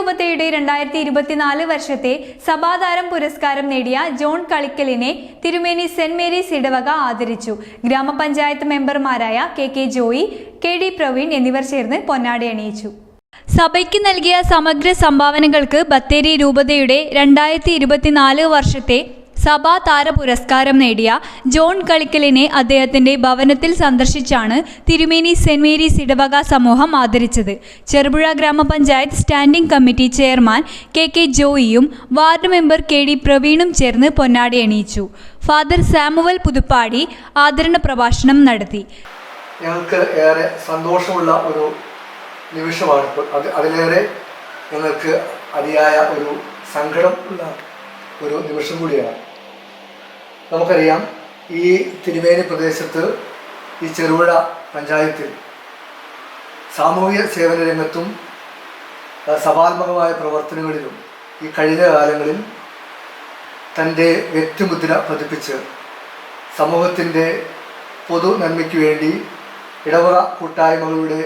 രൂപതയുടെ 2024 വർഷത്തെ സഭാതാരം പുരസ്കാരം നേടിയ ജോൺ കളിക്കലിനെ തിരുമേനി സെന്റ് മേരീസ് ഇടവക ആദരിച്ചു. ഗ്രാമപഞ്ചായത്ത് മെമ്പർമാരായ കെ ജോയി, കെ പ്രവീൺ എന്നിവർ ചേർന്ന് പൊന്നാടി അണിയിച്ചു. സഭയ്ക്ക് നൽകിയ സമഗ്ര സംഭാവനകൾക്ക് ബത്തേരി രൂപതയുടെ 2024 വർഷത്തെ സഭാ താര പുരസ്കാരം നേടിയ ജോൺ കളിക്കലിനെ അദ്ദേഹത്തിന്റെ ഭവനത്തിൽ സന്ദർശിച്ചാണ് തിരുമേനി സെന്റ് മേരീസ് ഇടവക സമൂഹം ആദരിച്ചത്. ചെറുപുഴ ഗ്രാമപഞ്ചായത്ത് സ്റ്റാൻഡിംഗ് കമ്മിറ്റി ചെയർമാൻ കെ ജോയിയും വാർഡ് മെമ്പർ കെ പ്രവീണും ചേർന്ന് പൊന്നാടി അണിയിച്ചു. ഫാദർ സാമുവൽ പുതുപ്പാടി ആദരണ പ്രഭാഷണം നടത്തി. ഞങ്ങൾക്ക് ഏറെ സന്തോഷമുള്ള ഒരു നിമിഷമാണ് ഇപ്പോൾ. അതിലേറെ ഞങ്ങൾക്ക് അതിയായ ഒരു സങ്കടം ഉള്ള ഒരു നിമിഷം കൂടിയാണ്. നമുക്കറിയാം, ഈ തിരുമേനി പ്രദേശത്ത്, ഈ ചെറുപുഴ പഞ്ചായത്തിൽ സാമൂഹ്യ സേവന രംഗത്തും സഭാത്മകമായ പ്രവർത്തനങ്ങളിലും ഈ കഴിഞ്ഞ കാലങ്ങളിൽ തൻ്റെ വ്യക്തിമുദ്ര പതിപ്പിച്ച് സമൂഹത്തിൻ്റെ പൊതു നന്മയ്ക്ക് വേണ്ടി ഇടവക കൂട്ടായ്മകളുടെ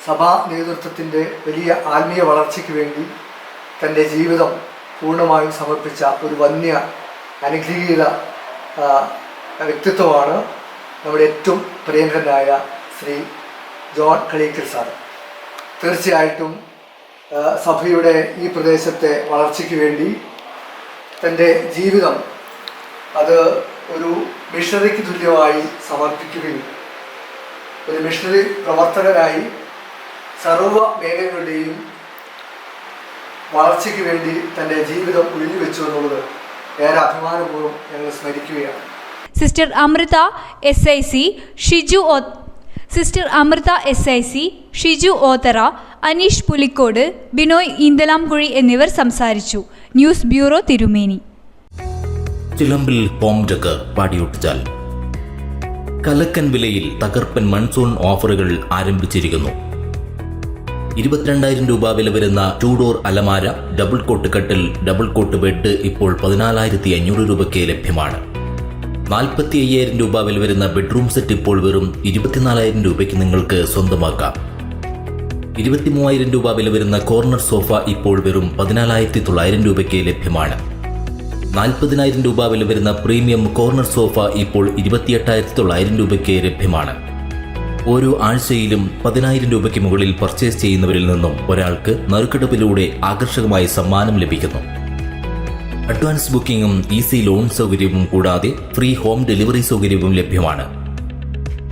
സഭാ നേതൃത്വത്തിൻ്റെ വലിയ ആത്മീയ വളർച്ചയ്ക്ക് വേണ്ടി തൻ്റെ ജീവിതം പൂർണ്ണമായും സമർപ്പിച്ച ഒരു വന്യ അനുഗ്രഹീത വ്യക്തിത്വമാണ് നമ്മുടെ ഏറ്റവും പ്രിയങ്കരനായ ശ്രീ ജോൺ കളിക്കൽ സാർ. തീർച്ചയായിട്ടും സഭയുടെ ഈ പ്രദേശത്തെ വളർച്ചയ്ക്ക് വേണ്ടി തൻ്റെ ജീവിതം അത് ഒരു മിഷണറിക്ക് തുല്യമായി സമർപ്പിക്കുകയും ഒരു മിഷണറി പ്രവർത്തകനായി സർവ്വ മേഖലകളുടെയും വളർച്ചയ്ക്ക് വേണ്ടി തൻ്റെ ജീവിതം ഒഴിഞ്ഞു വെച്ചു എന്നുള്ളത് ഏറെ അഭിമാനപൂർവ്വം ഞങ്ങൾ സ്മരിക്കുകയാണ്. Sister Amrita S I C, Shiju Othara, Aneesh Pulikode, Binoy Eenthalamkuzhi എന്നിവർ സംസാരിച്ചു. News bureau, Thirumeni. Chilambil home decor Padiyotchal കലക്കൻ വിലയിൽ തകർപ്പൻ മൺസൂൺ ഓഫറുകൾ ആരംഭിച്ചിരിക്കുന്നു. 22,000 രൂപ വില വരുന്ന 2 ഡോർ അലമാര, ഡബിൾ കോട്ട് കട്ടിൽ, ഡബിൾ കോട്ട് ബെഡ് ഇപ്പോൾ 14,500 രൂപയ്ക്ക് ലഭ്യമാണ്. 45,000 രൂപ വില വരുന്ന ബെഡ്റൂം സെറ്റ് ഇപ്പോൾ വെറും 24,000 രൂപയ്ക്ക് നിങ്ങൾക്ക് സ്വന്തമാക്കാം. 23,000 രൂപ വില വരുന്ന കോർണർ സോഫ ഇപ്പോൾ വെറും 14,900 രൂപയ്ക്ക് ലഭ്യമാണ്. 40,000 രൂപ വില വരുന്ന പ്രീമിയം കോർണർ സോഫ ഇപ്പോൾ 28,900 രൂപയ്ക്ക് ലഭ്യമാണ്. ഓരോ ആഴ്ചയിലും 10,000 രൂപയ്ക്ക് മുകളിൽ പർച്ചേസ് ചെയ്യുന്നവരിൽ നിന്നും ഒരാൾക്ക് നറുക്കെടുപ്പിലൂടെ ആകർഷകമായ സമ്മാനം ലഭിക്കുന്നു. അഡ്വാൻസ് ബുക്കിംഗും ഈസി ലോൺ സൗകര്യവും കൂടാതെ ഫ്രീ ഹോം ഡെലിവറി സൗകര്യവും ലഭ്യമാണ്.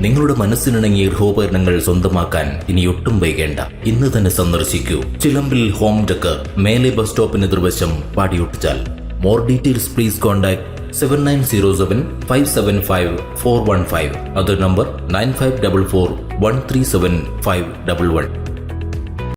നിങ്ങളുടെ മനസ്സിനിണങ്ങിയ ഗൃഹോപകരണങ്ങൾ സ്വന്തമാക്കാൻ ഇനി ഒട്ടും വൈകേണ്ട. ഇന്ന് തന്നെ സന്ദർശിക്കൂ. ചിലമ്പിൽ ഹോം ഡെക്കർ, മേലെ ബസ് സ്റ്റോപ്പിന് എതിർവശം, Padiyotchal. More details please contact 7907 575 415. Other number 9544 137 511.